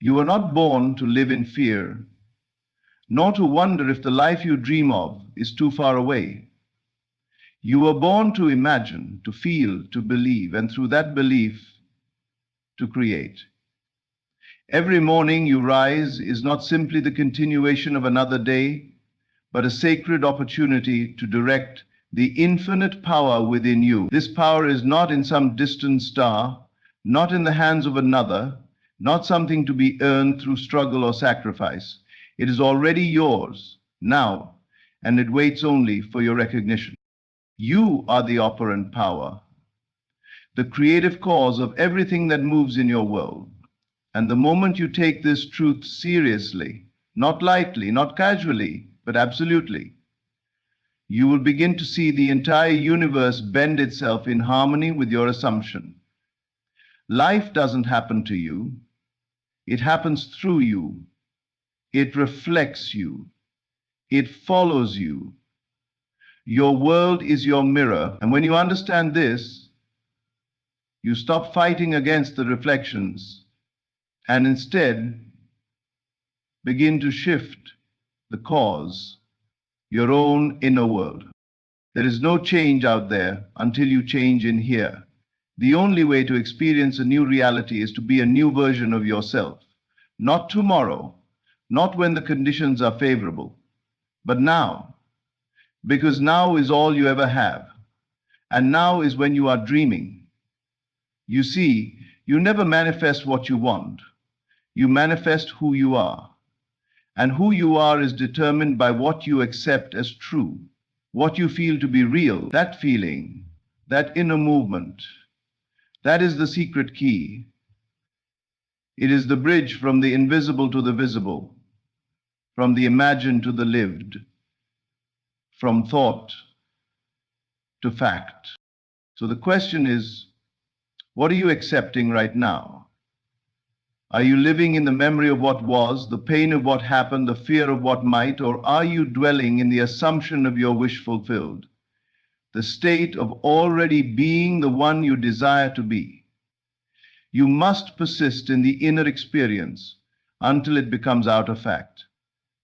You were not born to live in fear, nor to wonder if the life you dream of is too far away. You were born to imagine, to feel, to believe, and through that belief, to create. Every morning you rise is not simply the continuation of another day, but a sacred opportunity to direct the infinite power within you. This power is not in some distant star, not in the hands of another, not something to be earned through struggle or sacrifice. It is already yours, now, and it waits only for your recognition. You are the operant power, the creative cause of everything that moves in your world. And the moment you take this truth seriously, not lightly, not casually, but absolutely, you will begin to see the entire universe bend itself in harmony with your assumption. Life doesn't happen to you. It happens through you. It reflects you. It follows you. Your world is your mirror. And when you understand this, you stop fighting against the reflections and instead begin to shift the cause, your own inner world. There is no change out there until you change in here. The only way to experience a new reality is to be a new version of yourself. Not tomorrow, not when the conditions are favorable, but now. Because now is all you ever have. And now is when you are dreaming. You see, you never manifest what you want. You manifest who you are. And who you are is determined by what you accept as true, what you feel to be real. That feeling, that inner movement, that is the secret key. It is the bridge from the invisible to the visible, from the imagined to the lived, from thought to fact. So the question is, what are you accepting right now? Are you living in the memory of what was, the pain of what happened, the fear of what might, or are you dwelling in the assumption of your wish fulfilled, the state of already being the one you desire to be? You must persist in the inner experience until it becomes outer fact.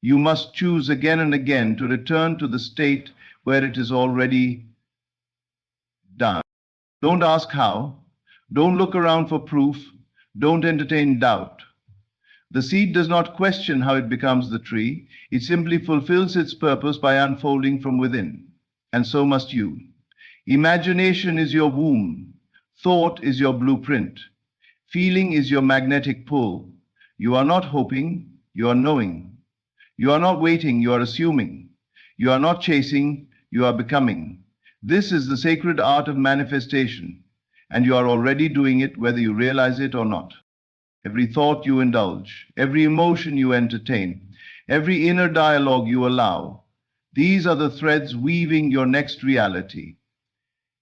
You must choose again and again to return to the state where it is already done. Don't ask how. Don't look around for proof. Don't entertain doubt. The seed does not question how it becomes the tree. It simply fulfills its purpose by unfolding from within. And so must you. Imagination is your womb. Thought is your blueprint. Feeling is your magnetic pull. You are not hoping, you are knowing. You are not waiting, you are assuming. You are not chasing, you are becoming. This is the sacred art of manifestation, and you are already doing it whether you realize it or not. Every thought you indulge, every emotion you entertain, every inner dialogue you allow, these are the threads weaving your next reality.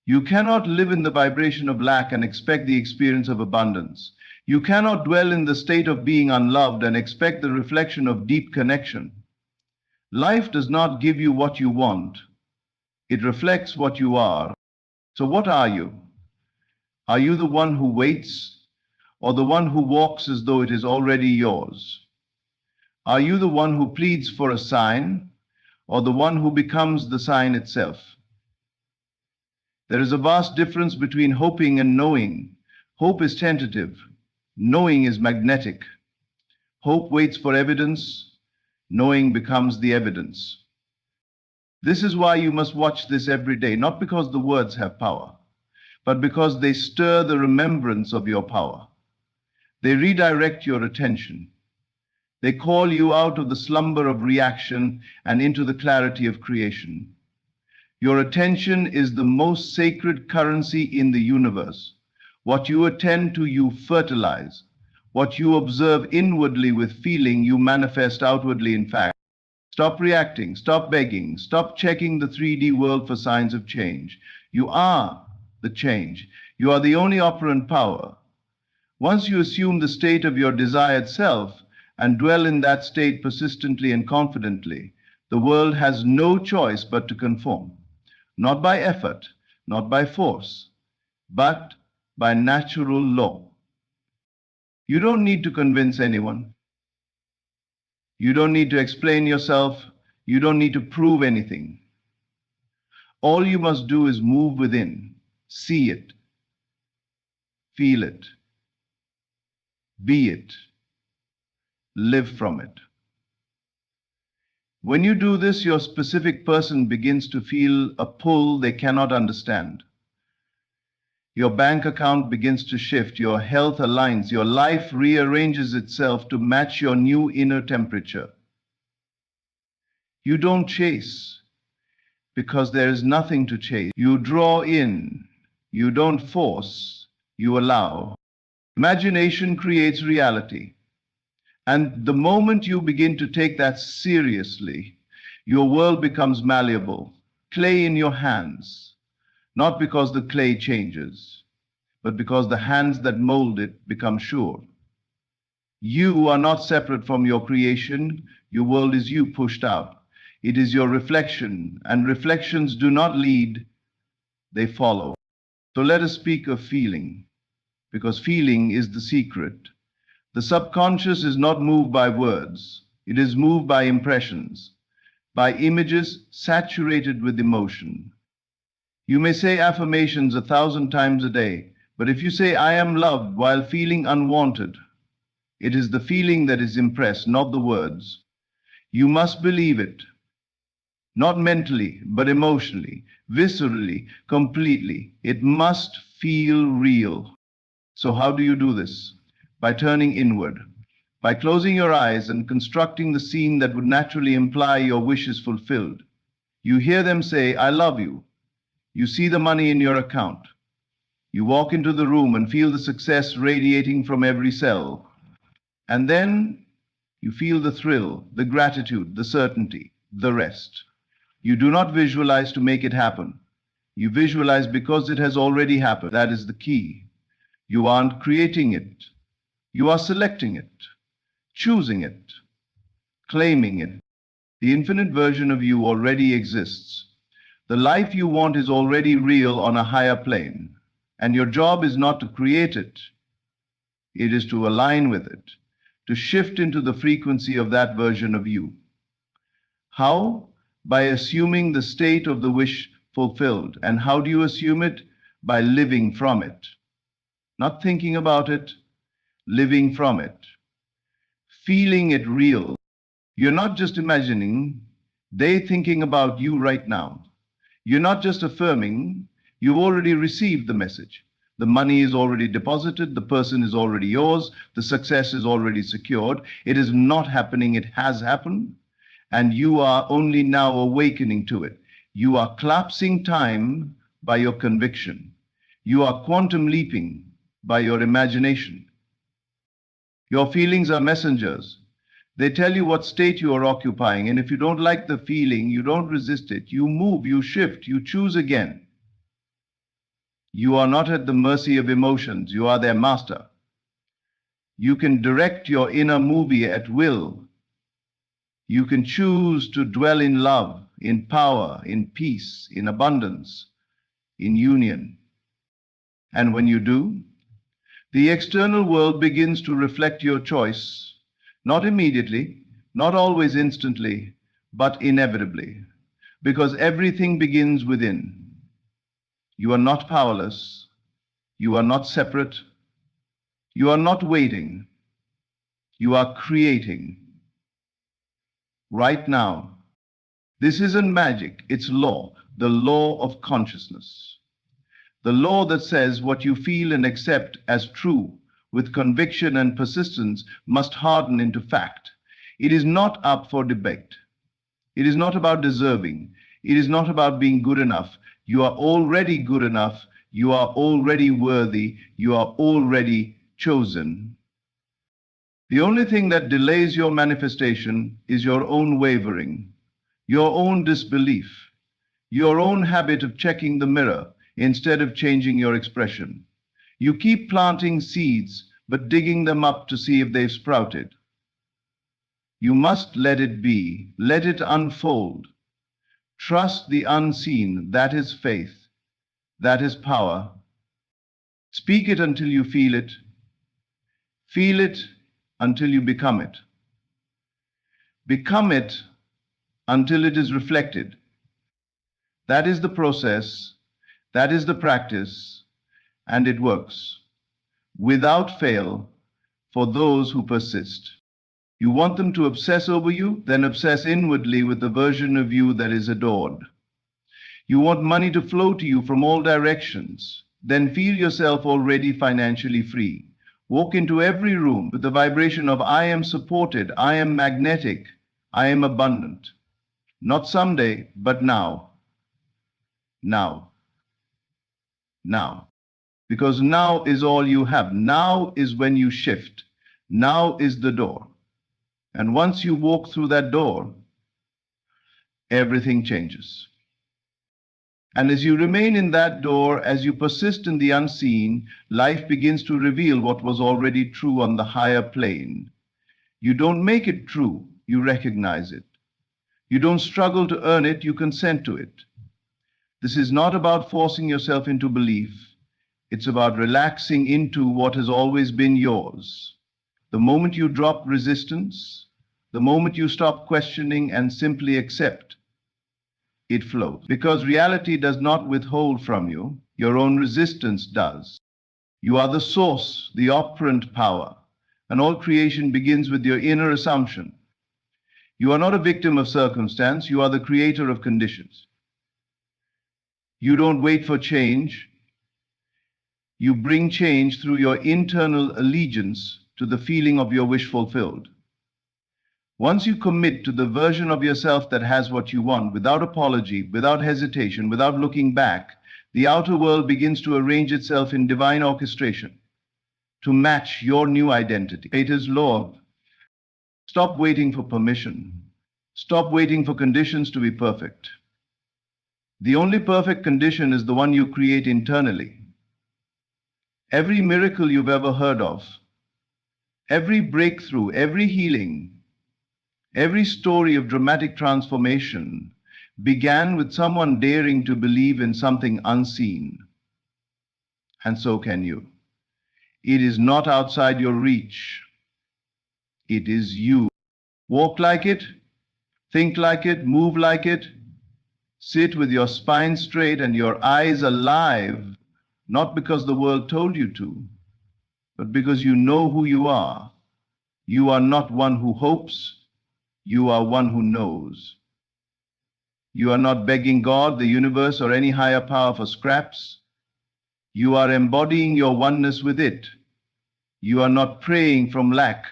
You cannot live in the vibration of lack and expect the experience of abundance. You cannot dwell in the state of being unloved and expect the reflection of deep connection. Life does not give you what you want. It reflects what you are. So what are you? Are you the one who waits, or the one who walks as though it is already yours? Are you the one who pleads for a sign, or the one who becomes the sign itself? There is a vast difference between hoping and knowing. Hope is tentative. Knowing is magnetic. Hope waits for evidence. Knowing becomes the evidence. This is why you must watch this every day, not because the words have power, but because they stir the remembrance of your power. They redirect your attention. They call you out of the slumber of reaction and into the clarity of creation. Your attention is the most sacred currency in the universe. What you attend to, you fertilize. What you observe inwardly with feeling, you manifest outwardly in fact. Stop reacting, stop begging, stop checking the 3D world for signs of change. You are the change. You are the only operant power. Once you assume the state of your desired self and dwell in that state persistently and confidently, the world has no choice but to conform. Not by effort, not by force, but by natural law. You don't need to convince anyone. You don't need to explain yourself. You don't need to prove anything. All you must do is move within, see it, feel it, be it, live from it. When you do this, your specific person begins to feel a pull they cannot understand. Your bank account begins to shift, your health aligns, your life rearranges itself to match your new inner temperature. You don't chase because there is nothing to chase. You draw in, you don't force, you allow. Imagination creates reality. And the moment you begin to take that seriously, your world becomes malleable, clay in your hands, not because the clay changes, but because the hands that mold it become sure. You are not separate from your creation. Your world is you pushed out. It is your reflection, and reflections do not lead, they follow. So let us speak of feeling, because feeling is the secret. The subconscious is not moved by words. It is moved by impressions, by images saturated with emotion. You may say affirmations 1,000 times a day, but if you say, I am loved while feeling unwanted, it is the feeling that is impressed, not the words. You must believe it, not mentally, but emotionally, viscerally, completely. It must feel real. So how do you do this? By turning inward, by closing your eyes and constructing the scene that would naturally imply your wish is fulfilled. You hear them say, I love you. You see the money in your account. You walk into the room and feel the success radiating from every cell. And then you feel the thrill, the gratitude, the certainty, the rest. You do not visualize to make it happen. You visualize because it has already happened. That is the key. You aren't creating it. You are selecting it, choosing it, claiming it. The infinite version of you already exists. The life you want is already real on a higher plane, and your job is not to create it. It is to align with it, to shift into the frequency of that version of you. How? By assuming the state of the wish fulfilled. And how do you assume it? By living from it. Not thinking about it, living from it, feeling it real. You're not just imagining, they're thinking about you right now. You're not just affirming, you've already received the message. The money is already deposited, the person is already yours, the success is already secured. It is not happening, it has happened, and you are only now awakening to it. You are collapsing time by your conviction. You are quantum leaping by your imagination. Your feelings are messengers. They tell you what state you are occupying, and if you don't like the feeling, you don't resist it. You move, you shift, you choose again. You are not at the mercy of emotions. You are their master. You can direct your inner movie at will. You can choose to dwell in love, in power, in peace, in abundance, in union. And when you do, the external world begins to reflect your choice, not immediately, not always instantly, but inevitably, because everything begins within. You are not powerless. You are not separate. You are not waiting. You are creating. Right now. This isn't magic, it's law, the law of consciousness. The law that says what you feel and accept as true with conviction and persistence must harden into fact. It is not up for debate. It is not about deserving. It is not about being good enough. You are already good enough. You are already worthy. You are already chosen. The only thing that delays your manifestation is your own wavering, your own disbelief, your own habit of checking the mirror instead of changing your expression. You keep planting seeds, but digging them up to see if they've sprouted. You must let it be, let it unfold. Trust the unseen, that is faith, that is power. Speak it until you feel it. Feel it until you become it. Become it until it is reflected. That is the process, that is the practice, and it works, without fail, for those who persist. You want them to obsess over you? Then obsess inwardly with the version of you that is adored. You want money to flow to you from all directions? Then feel yourself already financially free. Walk into every room with the vibration of I am supported, I am magnetic, I am abundant. Not someday, but now. Now. Now. Because now is all you have. Now is when you shift. Now is the door. And once you walk through that door, everything changes. And as you remain in that door, as you persist in the unseen, life begins to reveal what was already true on the higher plane. You don't make it true, you recognize it. You don't struggle to earn it, you consent to it. This is not about forcing yourself into belief. It's about relaxing into what has always been yours. The moment you drop resistance, the moment you stop questioning and simply accept, it flows. Because reality does not withhold from you, your own resistance does. You are the source, the operant power, and all creation begins with your inner assumption. You are not a victim of circumstance, you are the creator of conditions. You don't wait for change. You bring change through your internal allegiance to the feeling of your wish fulfilled. Once you commit to the version of yourself that has what you want, without apology, without hesitation, without looking back, the outer world begins to arrange itself in divine orchestration to match your new identity. Creator's law. Stop waiting for permission. Stop waiting for conditions to be perfect. The only perfect condition is the one you create internally. Every miracle you've ever heard of, every breakthrough, every healing, every story of dramatic transformation began with someone daring to believe in something unseen. And so can you. It is not outside your reach. It is you. Walk like it, think like it, move like it. Sit with your spine straight and your eyes alive, not because the world told you to, but because you know who you are. You are not one who hopes, you are one who knows. You are not begging God, the universe, or any higher power for scraps. You are embodying your oneness with it. You are not praying from lack,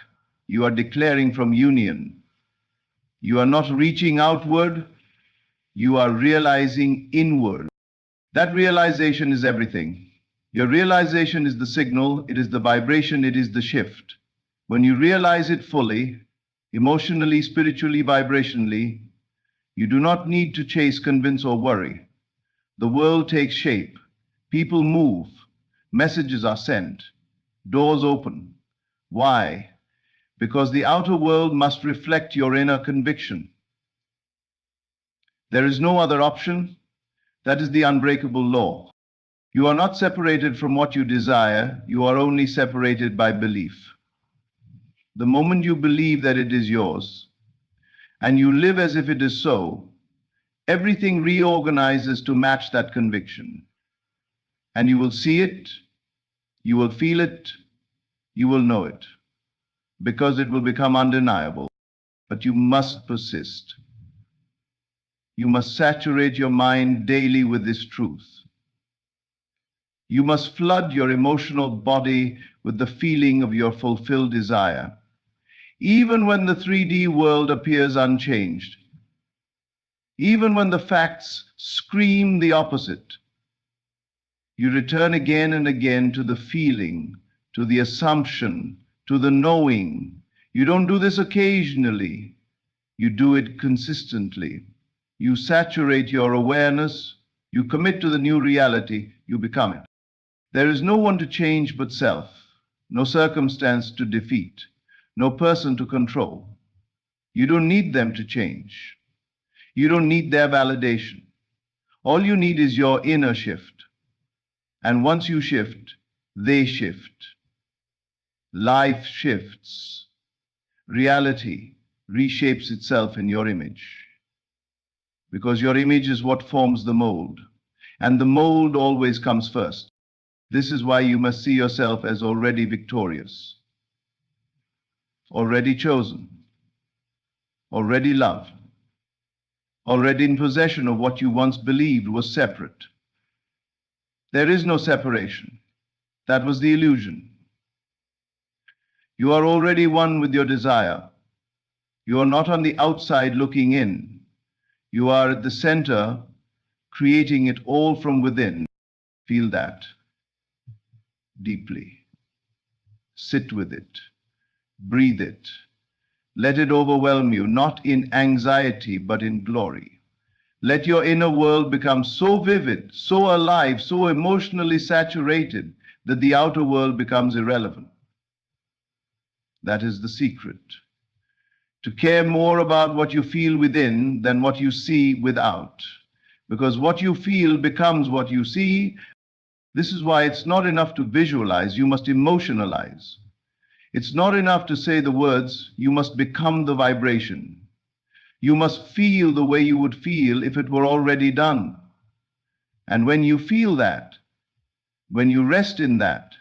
you are declaring from union. You are not reaching outward, you are realizing inward. That realization is everything. Your realization is the signal, it is the vibration, it is the shift. When you realize it fully, emotionally, spiritually, vibrationally, you do not need to chase, convince, or worry. The world takes shape. People move. Messages are sent. Doors open. Why? Because the outer world must reflect your inner conviction. There is no other option. That is the unbreakable law. You are not separated from what you desire. You are only separated by belief. The moment you believe that it is yours, and you live as if it is so, everything reorganizes to match that conviction. And you will see it, you will feel it, you will know it, because it will become undeniable. But you must persist. You must saturate your mind daily with this truth. You must flood your emotional body with the feeling of your fulfilled desire, even when the 3D world appears unchanged, even when the facts scream the opposite. You return again and again to the feeling, to the assumption, to the knowing. You don't do this occasionally. You do it consistently. You saturate your awareness. You commit to the new reality. You become it. There is no one to change but self, no circumstance to defeat, no person to control. You don't need them to change. You don't need their validation. All you need is your inner shift. And once you shift, they shift. life shifts. Reality reshapes itself in your image. Because your image is what forms the mold, and the mold always comes first. This is why you must see yourself as already victorious, already chosen, already loved, already in possession of what you once believed was separate. There is no separation. That was the illusion. You are already one with your desire. You are not on the outside looking in. You are at the center, creating it all from within. Feel that deeply. Sit with it. Breathe it. Let it overwhelm you, not in anxiety, but in glory. Let your inner world become so vivid, so alive, so emotionally saturated that the outer world becomes irrelevant. That is the secret. To care more about what you feel within than what you see without. Because what you feel becomes what you see. This is why it's not enough to visualize, you must emotionalize. It's not enough to say the words, you must become the vibration. You must feel the way you would feel if it were already done. And when you feel that, when you rest in that,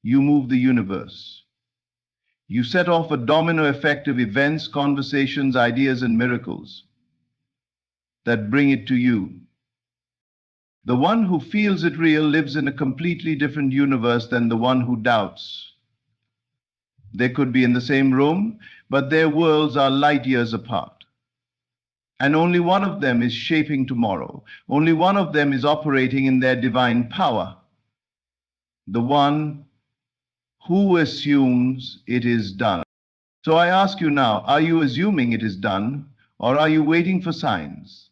you move the universe. You set off a domino effect of events, conversations, ideas, and miracles that bring it to you. The one who feels it real lives in a completely different universe than the one who doubts. They could be in the same room, but their worlds are light years apart. And only one of them is shaping tomorrow. Only one of them is operating in their divine power. The one who assumes it is done. So I ask you now, are you assuming it is done, or are you waiting for signs?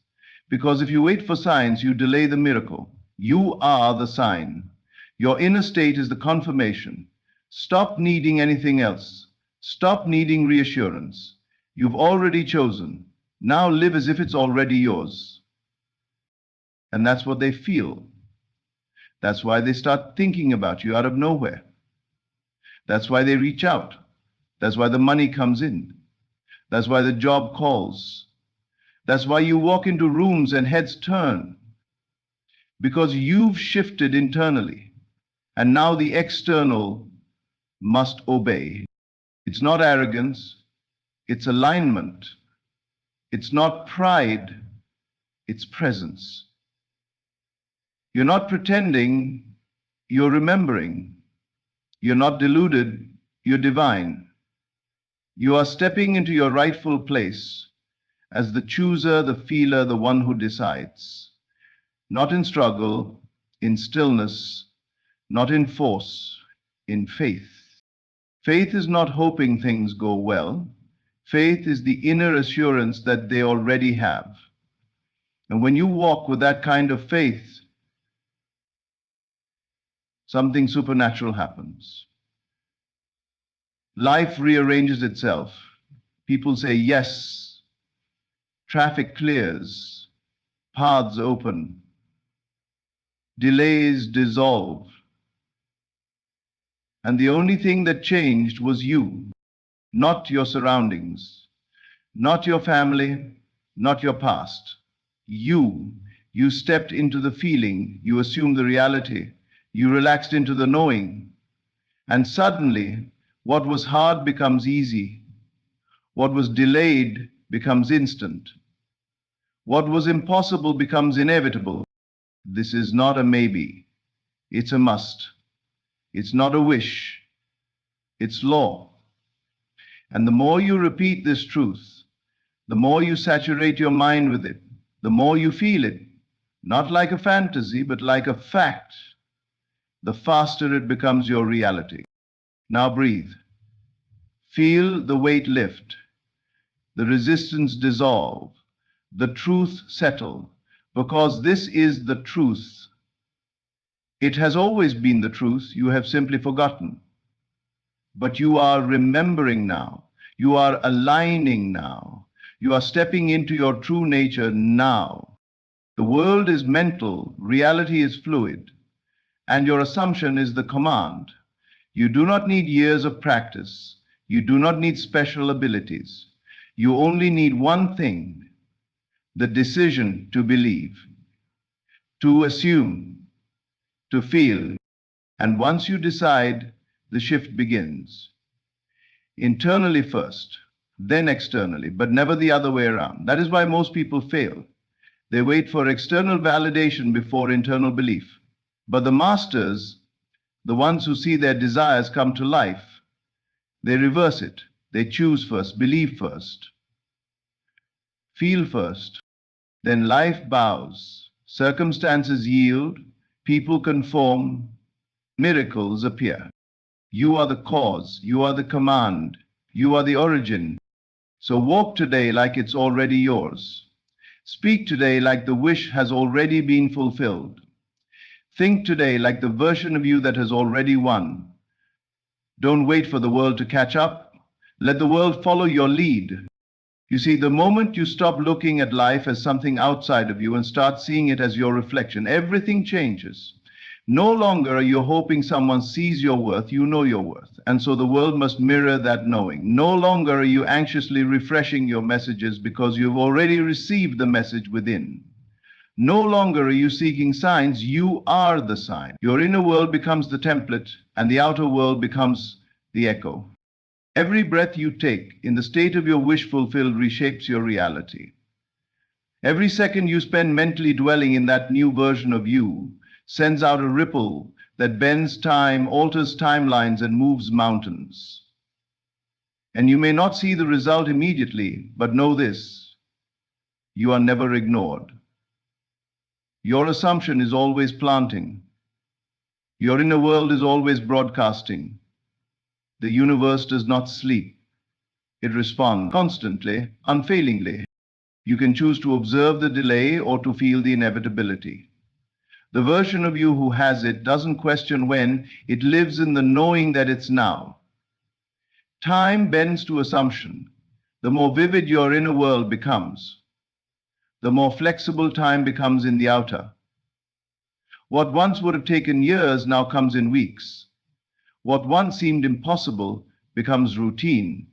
Because if you wait for signs, you delay the miracle. You are the sign. Your inner state is the confirmation. Stop needing anything else. Stop needing reassurance. You've already chosen. Now live as if it's already yours. And that's what they feel. That's why they start thinking about you out of nowhere. That's why they reach out. That's why the money comes in. That's why the job calls. That's why you walk into rooms and heads turn. Because you've shifted internally. And now the external must obey. It's not arrogance, it's alignment. It's not pride, it's presence. You're not pretending, you're remembering. You're not deluded, you're divine. You are stepping into your rightful place as the chooser, the feeler, the one who decides. Not in struggle, in stillness, not in force, in faith. Faith is not hoping things go well. Faith is the inner assurance that they already have. And when you walk with that kind of faith, something supernatural happens. Life rearranges itself. People say yes. Traffic clears. Paths open. Delays dissolve. And the only thing that changed was you, not your surroundings, not your family, not your past. You stepped into the feeling, you assumed the reality, you relaxed into the knowing, and suddenly what was hard becomes easy. What was delayed becomes instant. What was impossible becomes inevitable. This is not a maybe, it's a must. It's not a wish, it's law. And the more you repeat this truth, the more you saturate your mind with it, the more you feel it, not like a fantasy, but like a fact, the faster it becomes your reality. Now breathe. Feel the weight lift, the resistance dissolve, the truth settle, because this is the truth. It has always been the truth, you have simply forgotten. But you are remembering now. You are aligning now. You are stepping into your true nature now. The world is mental, reality is fluid, and your assumption is the command. You do not need years of practice. You do not need special abilities. You only need one thing: the decision to believe, to assume, to feel. And once you decide, the shift begins. Internally first, then externally, but never the other way around. That is why most people fail. They wait for external validation before internal belief. But the masters, the ones who see their desires come to life, they reverse it. They choose first, believe first, feel first. Then life bows, circumstances yield, people conform, miracles appear. You are the cause, you are the command, you are the origin. So walk today like it's already yours. Speak today like the wish has already been fulfilled. Think today like the version of you that has already won. Don't wait for the world to catch up. Let the world follow your lead. You see, the moment you stop looking at life as something outside of you and start seeing it as your reflection, everything changes. No longer are you hoping someone sees your worth, you know your worth. And so the world must mirror that knowing. No longer are you anxiously refreshing your messages because you've already received the message within. No longer are you seeking signs, you are the sign. Your inner world becomes the template, and the outer world becomes the echo. Every breath you take in the state of your wish fulfilled reshapes your reality. Every second you spend mentally dwelling in that new version of you sends out a ripple that bends time, alters timelines, and moves mountains. And you may not see the result immediately, but know this: you are never ignored. Your assumption is always planting. Your inner world is always broadcasting. The universe does not sleep. It responds constantly, unfailingly. You can choose to observe the delay or to feel the inevitability. The version of you who has it doesn't question when, it lives in the knowing that it's now. Time bends to assumption. The more vivid your inner world becomes, the more flexible time becomes in the outer. What once would have taken years now comes in weeks. What once seemed impossible becomes routine.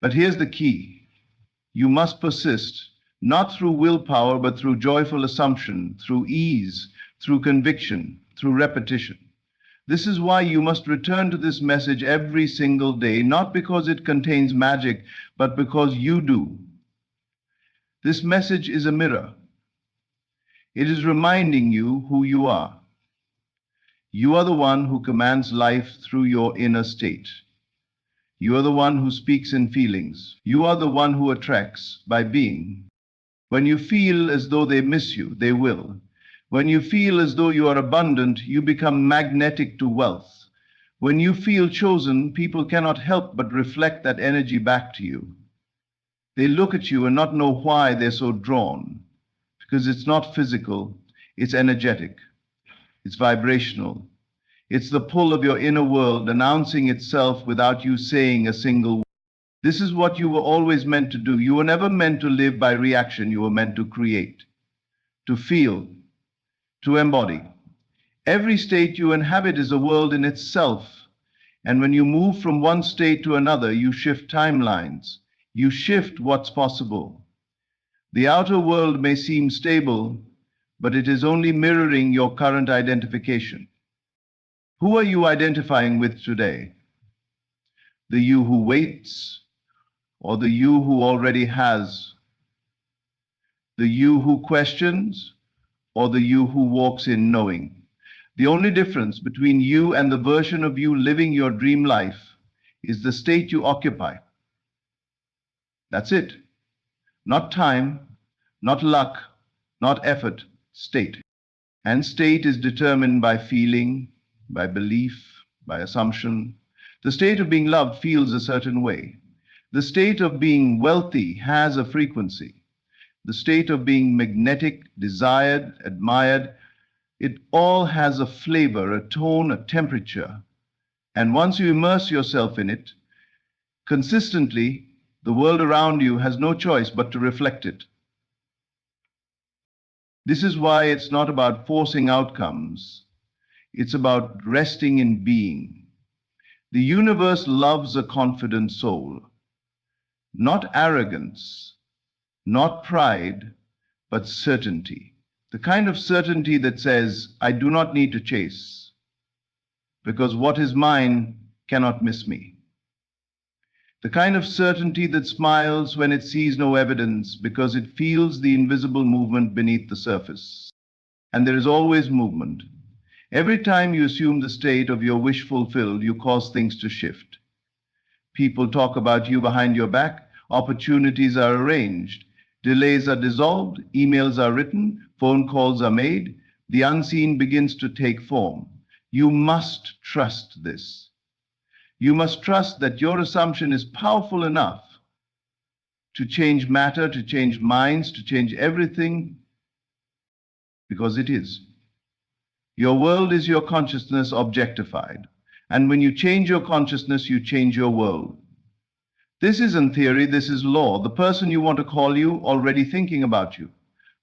But here's the key: you must persist, not through willpower, but through joyful assumption, through ease, through conviction, through repetition. This is why you must return to this message every single day, not because it contains magic, but because you do. This message is a mirror. It is reminding you who you are. You are the one who commands life through your inner state. You are the one who speaks in feelings. You are the one who attracts by being. When you feel as though they miss you, they will. When you feel as though you are abundant, you become magnetic to wealth. When you feel chosen, people cannot help but reflect that energy back to you. They look at you and not know why they're so drawn, because it's not physical, it's energetic. It's vibrational. It's the pull of your inner world announcing itself without you saying a single word. This is what you were always meant to do. You were never meant to live by reaction. You were meant to create, to feel, to embody. Every state you inhabit is a world in itself. And when you move from one state to another, you shift timelines. You shift what's possible. The outer world may seem stable, but it is only mirroring your current identification. Who are you identifying with today? The you who waits, or the you who already has? The you who questions, or the you who walks in knowing? The only difference between you and the version of you living your dream life is the state you occupy. That's it. Not time, not luck, not effort, state. And state is determined by feeling, by belief, by assumption. The state of being loved feels a certain way. The state of being wealthy has a frequency. The state of being magnetic, desired, admired, it all has a flavor, a tone, a temperature. And once you immerse yourself in it, consistently, the world around you has no choice but to reflect it. This is why it's not about forcing outcomes. It's about resting in being. The universe loves a confident soul, not arrogance, not pride, but certainty. The kind of certainty that says, I do not need to chase, because what is mine cannot miss me. The kind of certainty that smiles when it sees no evidence, because it feels the invisible movement beneath the surface. And there is always movement. Every time you assume the state of your wish fulfilled, you cause things to shift. People talk about you behind your back, opportunities are arranged, delays are dissolved, emails are written, phone calls are made, the unseen begins to take form. You must trust this. You must trust that your assumption is powerful enough to change matter, to change minds, to change everything, because it is. Your world is your consciousness objectified. And when you change your consciousness, you change your world. This isn't theory, this is law. The person you want to call you, already thinking about you.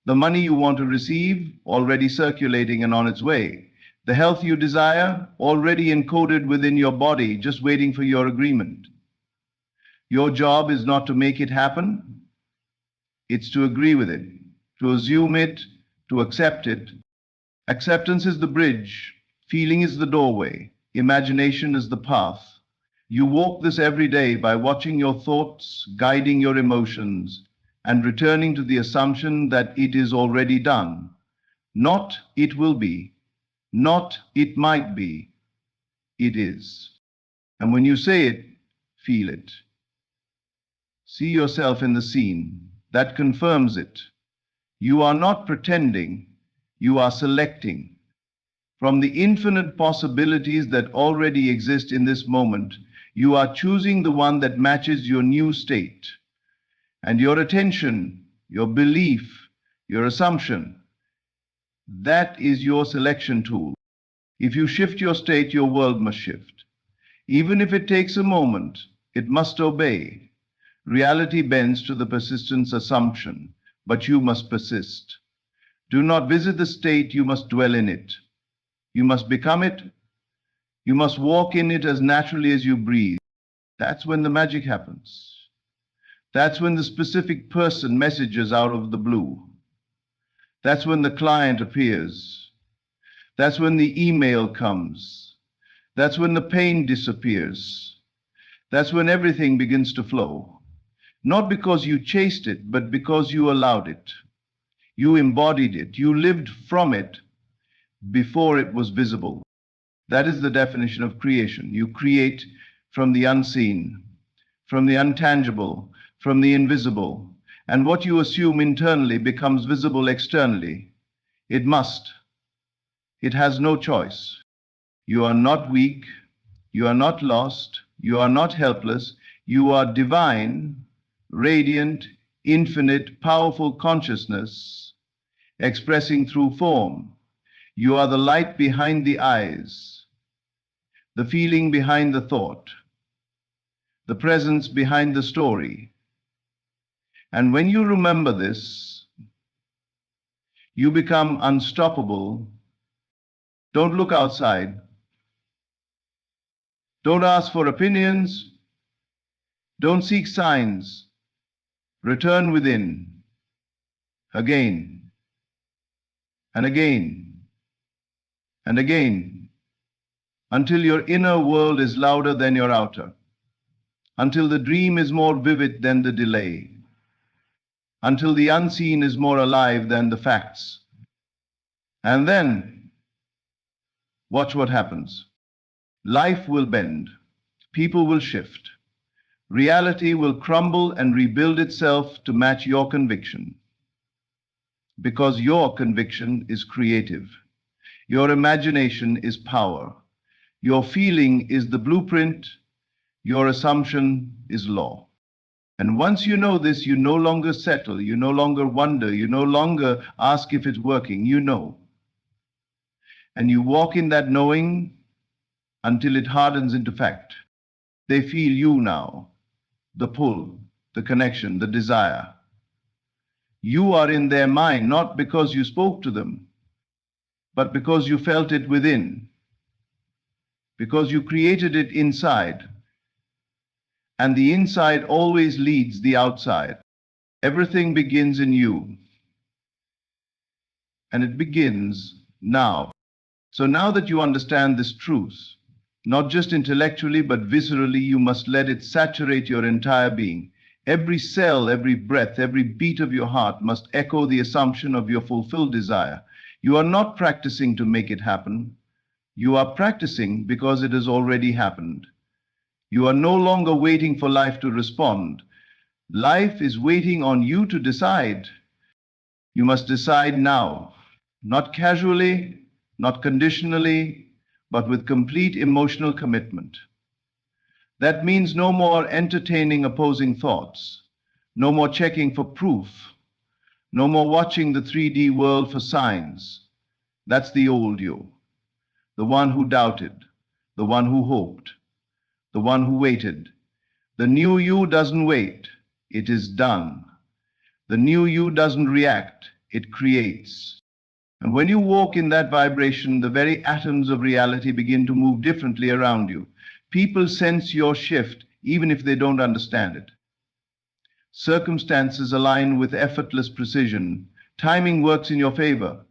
The money you want to receive, already circulating and on its way. The health you desire, already encoded within your body, just waiting for your agreement. Your job is not to make it happen, it's to agree with it, to assume it, to accept it. Acceptance is the bridge, feeling is the doorway, imagination is the path. You walk this every day by watching your thoughts, guiding your emotions, and returning to the assumption that it is already done. Not it will be, not it might be, it is. And when you say it, feel it. See yourself in the scene. That confirms it. You are not pretending, you are selecting. From the infinite possibilities that already exist in this moment, you are choosing the one that matches your new state. And your attention, your belief, your assumption, that is your selection tool. If you shift your state, your world must shift. Even if it takes a moment, it must obey. Reality bends to the persistence assumption, but you must persist. Do not visit the state, you must dwell in it. You must become it. You must walk in it as naturally as you breathe. That's when the magic happens. That's when the specific person messages out of the blue. That's when the client appears. That's when the email comes. That's when the pain disappears. That's when everything begins to flow. Not because you chased it, but because you allowed it. You embodied it. You lived from it before it was visible. That is the definition of creation. You create from the unseen, from the intangible, from the invisible. And what you assume internally becomes visible externally. It must. It has no choice. You are not weak. You are not lost. You are not helpless. You are divine, radiant, infinite, powerful consciousness expressing through form. You are the light behind the eyes, the feeling behind the thought, the presence behind the story. And when you remember this, you become unstoppable. Don't look outside. Don't ask for opinions. Don't seek signs. Return within, again, and again, and again, until your inner world is louder than your outer, until the dream is more vivid than the delay, until the unseen is more alive than the facts. And then, watch what happens. Life will bend, people will shift, reality will crumble and rebuild itself to match your conviction. Because your conviction is creative. Your imagination is power. Your feeling is the blueprint. Your assumption is law. And once you know this, you no longer settle. You no longer wonder. You no longer ask if it's working. You know. And you walk in that knowing until it hardens into fact. They feel you now. The pull, the connection, the desire. You are in their mind, not because you spoke to them, but because you felt it within. because you created it inside, and the inside always leads the outside. Everything begins in you, and it begins now. So now that you understand this truth, not just intellectually but viscerally, you must let it saturate your entire being. Every cell, every breath, every beat of your heart must echo the assumption of your fulfilled desire. You are not practicing to make it happen. You are practicing because it has already happened. You are no longer waiting for life to respond. Life is waiting on you to decide. You must decide now, not casually, not conditionally, but with complete emotional commitment. That means no more entertaining opposing thoughts, no more checking for proof, no more watching the 3D world for signs. That's the old you, the one who doubted, the one who hoped, the one who waited. The new you doesn't wait, it is done. The new you doesn't react, it creates. And when you walk in that vibration, the very atoms of reality begin to move differently around you. People sense your shift, even if they don't understand it. Circumstances align with effortless precision. Timing works in your favor.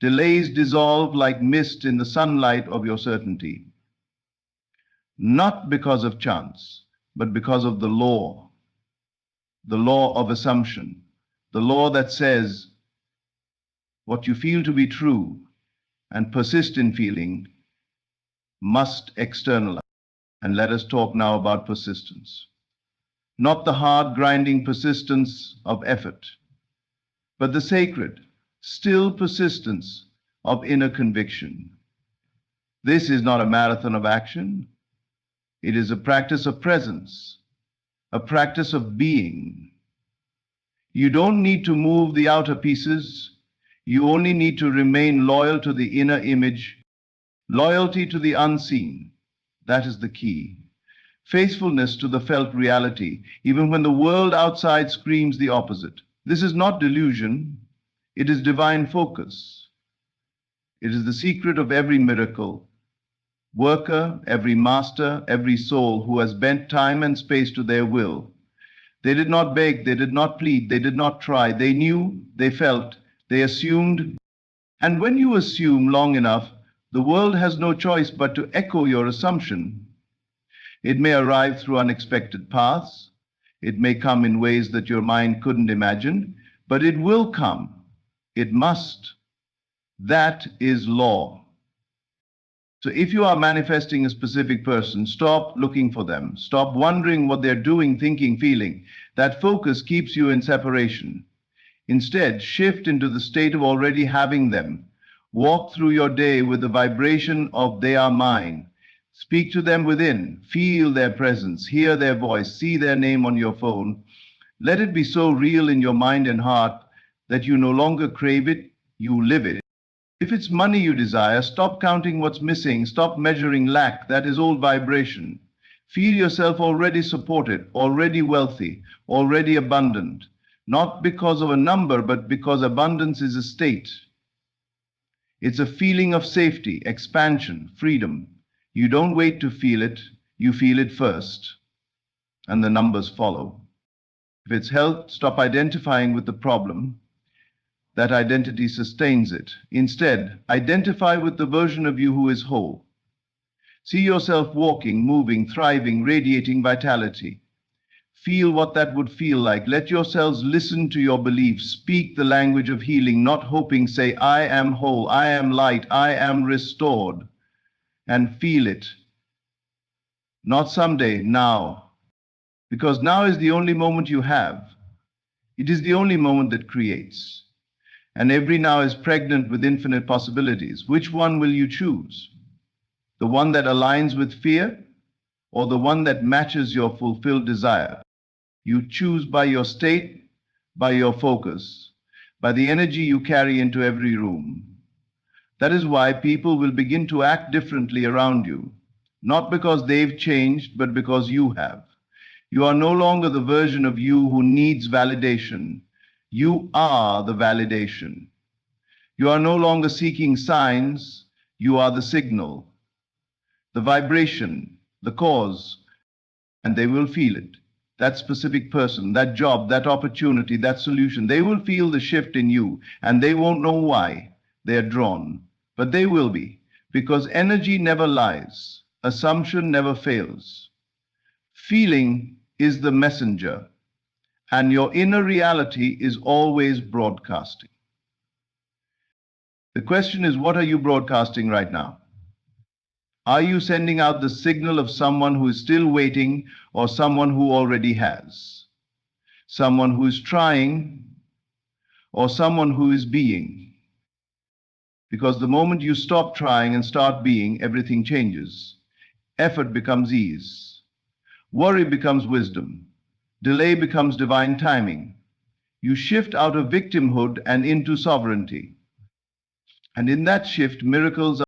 Delays dissolve like mist in the sunlight of your certainty. Not because of chance, but because of the law of assumption, the law that says what you feel to be true and persist in feeling must externalize. And let us talk now about persistence. Not the hard, grinding persistence of effort, but the sacred, still persistence of inner conviction. This is not a marathon of action. It is a practice of presence, a practice of being. You don't need to move the outer pieces. You only need to remain loyal to the inner image, loyalty to the unseen. That is the key. Faithfulness to the felt reality, even when the world outside screams the opposite. This is not delusion. It is divine focus. It is the secret of every miracle worker, every master, every soul who has bent time and space to their will. They did not beg, they did not plead, they did not try. They knew, they felt, they assumed. And when you assume long enough, the world has no choice but to echo your assumption. It may arrive through unexpected paths. It may come in ways that your mind couldn't imagine, but it will come. It must. That is law. So if you are manifesting a specific person, stop looking for them. Stop wondering what they're doing, thinking, feeling. That focus keeps you in separation. Instead, shift into the state of already having them. Walk through your day with the vibration of they are mine. Speak to them within. Feel their presence. Hear their voice. See their name on your phone. Let it be so real in your mind and heart that you no longer crave it, you live it. If it's money you desire, stop counting what's missing. Stop measuring lack. That is old vibration. Feel yourself already supported, already wealthy, already abundant. Not because of a number, but because abundance is a state. It's a feeling of safety, expansion, freedom. You don't wait to feel it, you feel it first, and the numbers follow. If it's health, stop identifying with the problem. That identity sustains it. Instead, identify with the version of you who is whole. See yourself walking, moving, thriving, radiating vitality. Feel what that would feel like. Let yourselves listen to your beliefs. Speak the language of healing, not hoping. Say, I am whole, I am light, I am restored. And feel it. Not someday, now. Because now is the only moment you have. It is the only moment that creates. And every now is pregnant with infinite possibilities. Which one will you choose? The one that aligns with fear, or the one that matches your fulfilled desire? You choose by your state, by your focus, by the energy you carry into every room. That is why people will begin to act differently around you, not because they've changed, but because you have. You are no longer the version of you who needs validation. You are the validation. You are no longer seeking signs, you are the signal. the vibration, the cause, and they will feel it. That specific person, that job, that opportunity, that solution, they will feel the shift in you, and they won't know why they are drawn. But they will be, because energy never lies, assumption never fails. Feeling is the messenger, and your inner reality is always broadcasting. The question is, what are you broadcasting right now? Are you sending out the signal of someone who is still waiting, or someone who already has? Someone who is trying, or someone who is being? Because the moment you stop trying and start being, everything changes. Effort becomes ease. Worry becomes wisdom. Delay becomes divine timing. You shift out of victimhood and into sovereignty. And in that shift, miracles